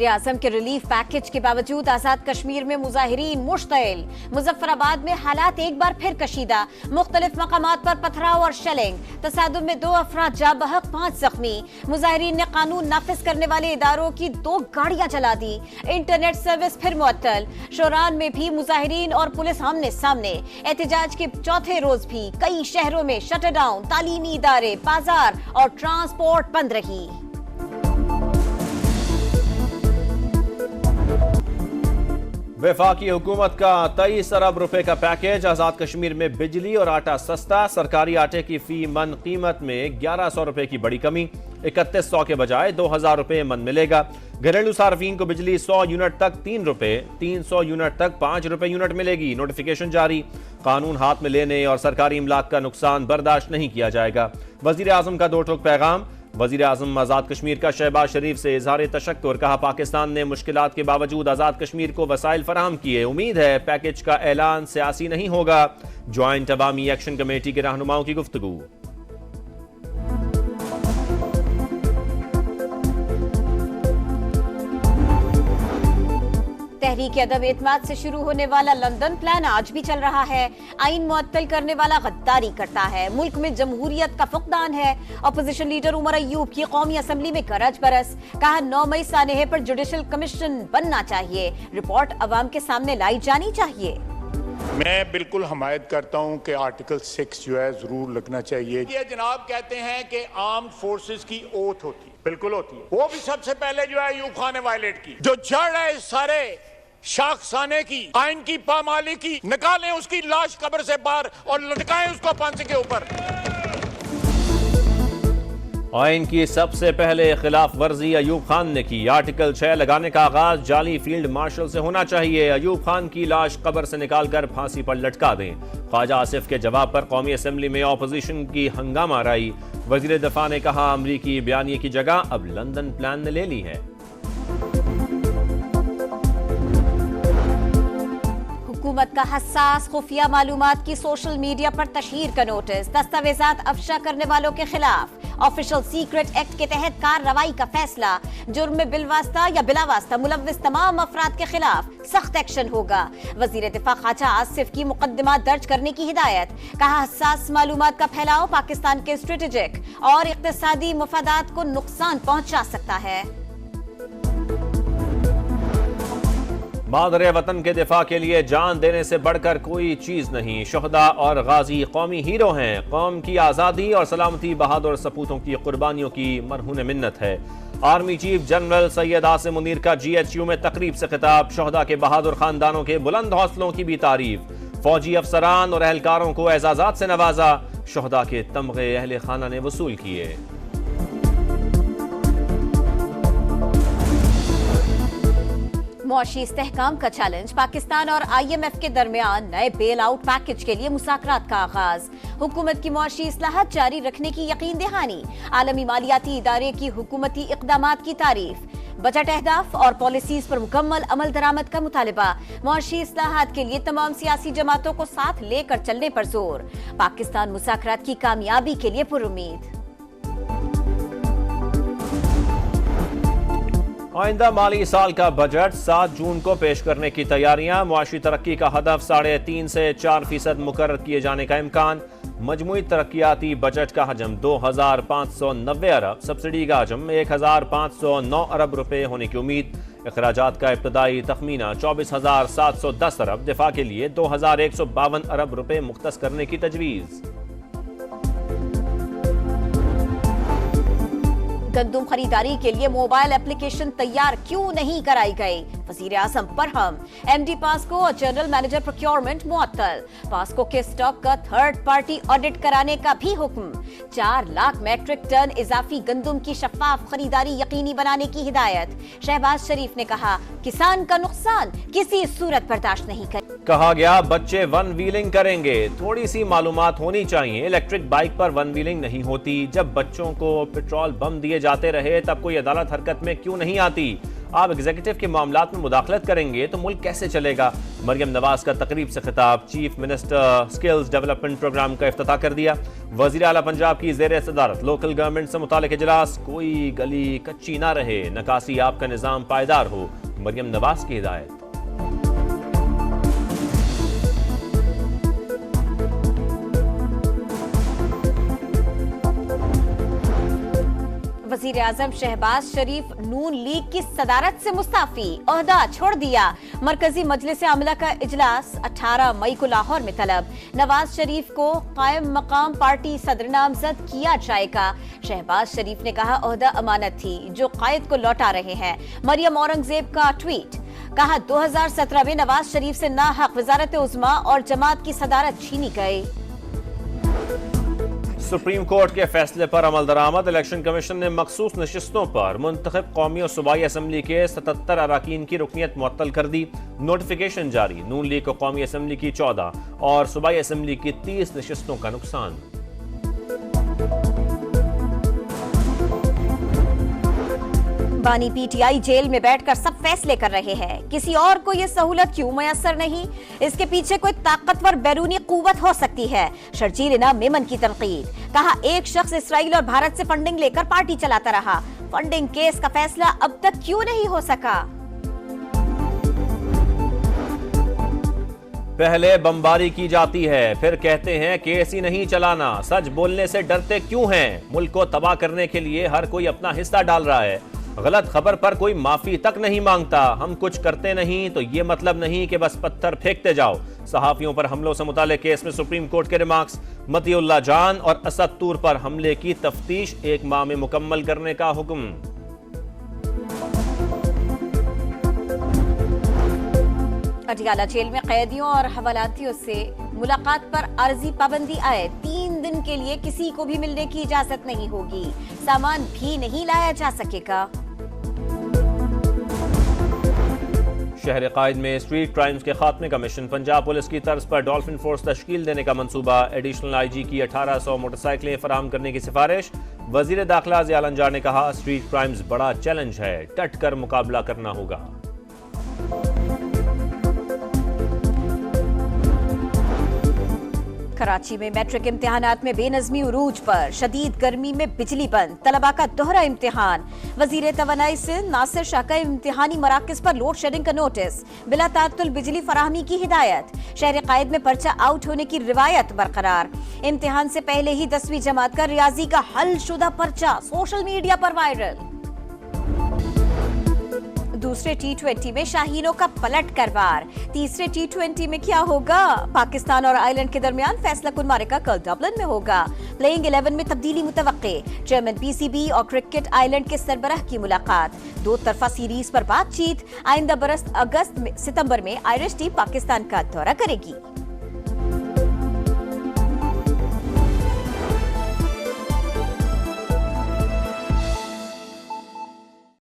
वजीर आजम के relief package के बावजूद आजाद कश्मीर में मुजाहिरीन मुश्तइल। मुजफ्फराबाद में हालात एक बार फिर कशीदा। मुख्तलिफ मकामात पर पथराव और शेलिंग। तसादुम में 2 अफराद जा बहक, 5 जख्मी। मुजाहिरीन ने कानून नाफिज करने वाले इदारों की 2 गाड़ियां जला दी। इंटरनेट सर्विस फिर मुअत्तल। शोरान में भी मुजाहिरीन और पुलिस आमने सामने। एहतजाज के चौथे रोज भी कई शहरों में शटडाउन, तालीमी इदारे, बाजार और ट्रांसपोर्ट बंद रही। वफाकी हुकूमत का 23 अरब रुपए का पैकेज। आजाद कश्मीर में बिजली और आटा सस्ता। सरकारी आटे की फी मन कीमत में 1100 रुपए की बड़ी कमी। 3100 के बजाय 2000 रुपए मन मिलेगा। घरेलू सार्फिन को बिजली 100 यूनिट तक 3 रुपए, 300 यूनिट तक 5 रुपए यूनिट मिलेगी। नोटिफिकेशन जारी। कानून हाथ में लेने और सरकारी इमलाक का नुकसान बर्दाश्त नहीं किया जाएगा। वजीर आजम का 2 टोक पैगाम। वजीर आजम आजाद कश्मीर का शहबाज शरीफ से इजहार तशक्कुर। कहा, पाकिस्तान ने मुश्किलात के बावजूद आजाद कश्मीर को वसाइल फराहम किए। उम्मीद है पैकेज का ऐलान सियासी नहीं होगा। ज्वाइंट अवामी एक्शन कमेटी के रहनुमाओं की गुफ्तगू। तहरीक अदम एतमाद से शुरू होने वाला लंदन प्लान आज भी चल रहा है। आइन मुअत्तल करने वाला गद्दारी करता है। मुल्क में जमहूरियत का फुकदान है। अपोजिशन लीडर उमर अयूब की कौमी असम्बली में गरज बरस। कहा, 9 मई सानहे पर जुडिशल कमीशन बनना चाहिए। रिपोर्ट अवाम के सामने लाई जानी चाहिए। मैं बिल्कुल हमायत करता हूं कि आर्टिकल 6 जो है जरूर लगना चाहिए। ये जनाब कहते हैं कि आर्म्ड फोर्सेस की ओथ होती है, बिल्कुल होती है। वो भी सबसे पहले जो है अयूब खान ने वायलेट की। जो जड़ है सारे शाखसाने की, आइन की पामाली की, निकालें उसकी लाश कब्र से बाहर और लटकाएं उसको फांसी के ऊपर। आइन की सबसे पहले खिलाफ वर्जी अयूब खान ने की। आर्टिकल 6 लगाने का आगाज जाली फील्ड मार्शल से होना चाहिए। अयूब खान की लाश कब्र से निकालकर फांसी पर लटका दें। ख्वाजा आसिफ के जवाब पर कौमी असम्बली में ऑपोजिशन की हंगामा राई। वजीर दफा ने कहा, अमरीकी बयानिए की जगह अब लंदन प्लान ने ले ली है। हुकूमत का हसास खुफिया मालूमात की सोशल मीडिया पर तशहीर का नोटिस। दस्तावेजात अफशा करने वालों के खिलाफ ऑफिशियल सीक्रेट एक्ट के तहत कार्रवाई का फैसला। जुर्म में बिलवास्ता या बिलावास्ता मुलव्विस तमाम अफराद के खिलाफ सख्त एक्शन होगा। वजीर दिफा ख्वाजा आसिफ की मुकदमा दर्ज करने की हिदायत। कहा, हसास मालूमात का फैलाव पाकिस्तान के स्ट्रेटेजिक और इक्तिसादी मफादात को नुकसान पहुंचा सकता है। मादरे वतन के दिफा के लिए जान देने से बढ़कर कोई चीज नहीं। शहदा और गाजी कौमी हीरो हैं। कौम की आज़ादी और सलामती बहादुर सपूतों की कुर्बानियों की मरहून मिन्नत है। Army chief general Syed Asim Munir का GHU में तकरीब से खिताब। शहदा के बहादुर खानदानों के बुलंद हौसलों की भी तारीफ। फौजी अफसरान और एहलकारों को एजाजात से नवाजा। शहदा के तमगे अहले खाना ने वसूल किए। मुआशी इस्तेहकाम का चैलेंज। पाकिस्तान और IMF के दरमियान नए बेल आउट पैकेज के लिए मुज़ाकरात का आगाज। हुकूमत की मुआशी इस्लाहत जारी रखने की यकीन दहानी। आलमी मालियाती इदारे की हुकूमती इक़दामात की तारीफ। बजट अहदाफ और पॉलिसीज पर मुकम्मल अमल दरामद का मुतालिबा। मुआशी इस्लाहत के लिए तमाम सियासी जमातों को साथ लेकर चलने पर जोर। पाकिस्तान मुज़ाकरात की कामयाबी के लिए पुरुमीद। आइंदा माली साल का बजट 7 जून को पेश करने की तैयारियां। मुआशी तरक्की का हदफ 3.5 से 4% मुकर्रर किए जाने का इम्कान। मजमूई तरक्याती बजट का हजम 2590 अरब, सब्सिडी का हजम 1509 अरब रुपए होने की उम्मीद। अखराजात का इब्तदाई तखमीना 24710 अरब। दिफा के लिए 2152 अरब रुपए मुख्तस करने की तजवीज़। गंदुम खरीदारी के लिए मोबाइल एप्लीकेशन तैयार क्यों नहीं कराई गई? वजीर आजम बरहम। MD पास्को और जनरल मैनेजर प्रोक्योरमेंट मुअत्तल। पास्को के स्टॉक का थर्ड पार्टी ऑडिट कराने का भी हुक्म। 4 लाख मेट्रिक टन इजाफी गंदुम की शफाफ खरीदारी यकीनी बनाने की हिदायत। शहबाज शरीफ ने कहा, किसान का नुकसान किसी सूरत बर्दाश्त नहीं कर। कहा गया, बच्चे वन व्हीलिंग करेंगे। थोड़ी सी मालूमात होनी चाहिए। इलेक्ट्रिक बाइक पर वन व्हीलिंग नहीं होती। जब बच्चों को पेट्रोल बम दिए जाते रहे तब कोई अदालत हरकत में क्यों नहीं आती? आप एग्जीक्यूटिव के मामलात में मुदाखलत करेंगे तो मुल्क कैसे चलेगा। मरियम नवाज का तकरीब से खिताब। Chief minister skills development programme का इफ्तिताह कर दिया। वजीर आला पंजाब की ज़ेर सदारत लोकल गवर्नमेंट से मुतालिक इजलास। कोई गली कच्ची ना रहे, नकासी आपका निज़ाम पायदार हो, मरियम नवाज की हिदायत। वजीर आजम शहबाज शरीफ नून लीग की सदारत से मुस्ताफी, ओहदा छोड़ दिया। मरकजी मजलिस आमला का इजलास 18 मई को लाहौर में तलब। नवाज शरीफ को कायम मकाम पार्टी सदर नामजद किया जाएगा। शहबाज शरीफ ने कहा ओहदा अमानत थी जो कायद को लौटा रहे हैं। मरियम औरंगजेब का ट्वीट, कहा 2017 में नवाज शरीफ से नाहक वजारत उज़्मा और जमात की सदारत छीनी गई। सुप्रीम कोर्ट के फैसले पर अमल दरामद। इलेक्शन कमीशन ने मखसूस नशिस्तों पर मुंतखब कौमी और सूबाई असम्बली के 77 अराकीन की रुकनियत मुअत्तल कर दी। नोटिफिकेशन जारी। नून लीग को कौमी असम्बली की 14 और सूबाई असम्बली की 30 नशिस्तों का नुकसान। बानी पीटीआई जेल में बैठकर सब फैसले कर रहे हैं। किसी और को यह सहूलत क्यों मयसर नहीं? इसके पीछे कोई ताकतवर बैरूनी कुव्वत हो सकती है। शर्जील इनाम मेमन की तनकीद, कहा एक शख्स इसराइल और भारत से फंडिंग लेकर पार्टी चलाता रहा। फंडिंग केस का फैसला अब तक क्यों नहीं हो सका? पहले बमबारी की जाती है, फिर कहते हैं केस ही नहीं चलाना। सच बोलने से डरते क्यों हैं? मुल्क को तबाह करने के लिए हर कोई अपना हिस्सा डाल रहा है। गलत खबर पर कोई माफी तक नहीं मांगता। हम कुछ करते नहीं तो ये मतलब नहीं कि बस पत्थर फेंकते जाओ। सहाफियों पर हमलों से मुताल्लिक केस में सुप्रीम कोर्ट के रिमार्क्स। मतीउल्लाह जान और असद तूर पर हमले की तफ्तीश 1 माह में मुकम्मल करने का हुक्म। अटियाला जेल में कैदियों और हवालातियों से मुलाकात पर आर्जी पाबंदी आए। 3 दिन के लिए किसी को भी मिलने की इजाजत नहीं होगी। सामान भी नहीं लाया जा सकेगा। शहर कायद में स्ट्रीट क्राइम्स के खात्मे का मिशन। पंजाब पुलिस की तर्ज पर डॉल्फिन फोर्स तश्कील देने का मंसूबा। एडिशनल आईजी की 1800 मोटरसाइकिलें फराहम करने की सिफारिश। वजीर दाखिला ज़िया अंजार ने कहा स्ट्रीट क्राइम्स बड़ा चैलेंज है, डट कर मुकाबला करना होगा। कराची में मैट्रिक इम्तिहानात में बेनज़मी उरूज पर। शदीद गर्मी में बिजली बंद, तलबा का दोहरा इम्तिहान। वजीर तवानाई से नासिर शाह का इम्तिहानी मराकज पर लोड शेडिंग का नोटिस। बिला ताअत्तुल बिजली फराहमी की हिदायत। शहर कायद में पर्चा आउट होने की रिवायत बरकरार। इम्तिहान से पहले ही 10वीं जमात का रियाजी का हल शुदा पर्चा सोशल मीडिया पर वायरल। दूसरे T20 में शाहीनों का पलट कर वार। तीसरे T20 में क्या होगा? पाकिस्तान और आयरलैंड के दरमियान फैसला कुन मारिका कल डबलिन में होगा। प्लेइंग 11 में तब्दीली मुतवक्के। चेयरमैन PCB और क्रिकेट आयरलैंड के सरबराह की मुलाकात। 2 तरफा सीरीज पर बातचीत। आइंदा बरस सितंबर में आयरिश टीम पाकिस्तान का दौरा करेगी।